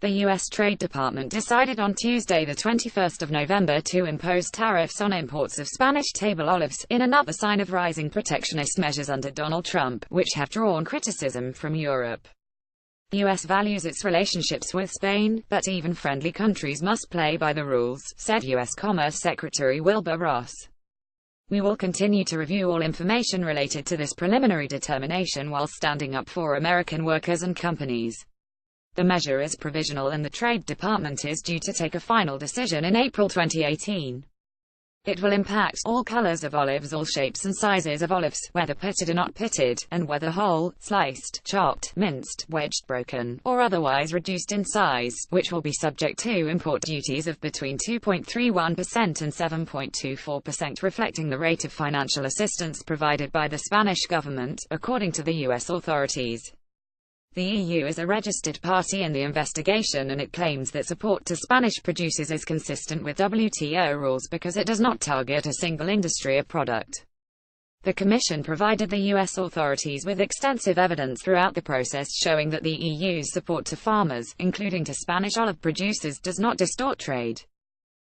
The U.S. Trade Department decided on Tuesday, the 21st of November, to impose tariffs on imports of Spanish table olives, in another sign of rising protectionist measures under Donald Trump, which have drawn criticism from Europe. The U.S. values its relationships with Spain, but even friendly countries must play by the rules, said U.S. Commerce Secretary Wilbur Ross. We will continue to review all information related to this preliminary determination while standing up for American workers and companies. The measure is provisional and the Trade Department is due to take a final decision in April 2018. It will impact all colors of olives, all shapes and sizes of olives, whether pitted or not pitted, and whether whole, sliced, chopped, minced, wedged, broken, or otherwise reduced in size, which will be subject to import duties of between 2.31% and 7.24%, reflecting the rate of financial assistance provided by the Spanish government, according to the U.S. authorities. The EU is a registered party in the investigation, and it claims that support to Spanish producers is consistent with WTO rules because it does not target a single industry or product. The Commission provided the U.S. authorities with extensive evidence throughout the process showing that the EU's support to farmers, including to Spanish olive producers, does not distort trade.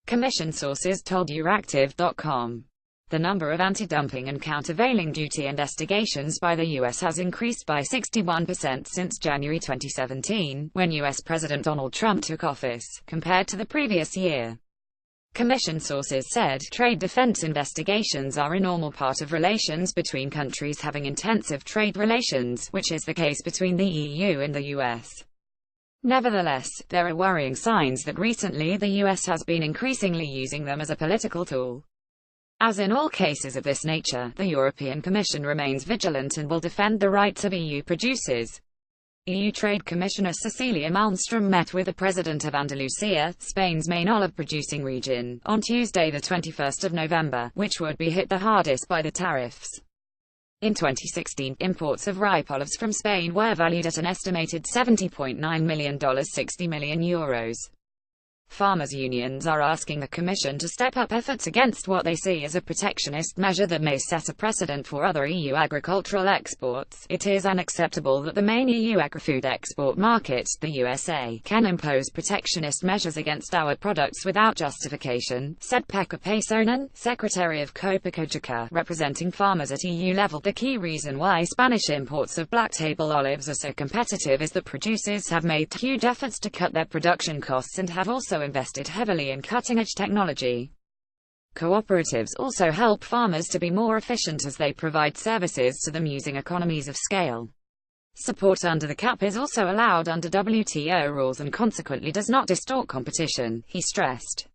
Commission sources told Euractiv.com. The number of anti-dumping and countervailing duty investigations by the U.S. has increased by 61% since January 2017, when U.S. President Donald Trump took office, compared to the previous year. Commission sources said trade defense investigations are a normal part of relations between countries having intensive trade relations, which is the case between the EU and the U.S. Nevertheless, there are worrying signs that recently the U.S. has been increasingly using them as a political tool. As in all cases of this nature, the European Commission remains vigilant and will defend the rights of EU producers. EU Trade Commissioner Cecilia Malmström met with the President of Andalusia, Spain's main olive-producing region, on Tuesday, the 21st of November, which would be hit the hardest by the tariffs. In 2016, imports of ripe olives from Spain were valued at an estimated $70.9 million, €60 million. Farmers' unions are asking the Commission to step up efforts against what they see as a protectionist measure that may set a precedent for other EU agricultural exports. It is unacceptable that the main EU agri-food export market, the USA, can impose protectionist measures against our products without justification, said Pekka Paisonen, Secretary of Copa-Cogeca, representing farmers at EU level. The key reason why Spanish imports of black table olives are so competitive is that producers have made huge efforts to cut their production costs and have also invested heavily in cutting-edge technology. Cooperatives also help farmers to be more efficient as they provide services to them using economies of scale. Support under the cap is also allowed under WTO rules and consequently does not distort competition, he stressed.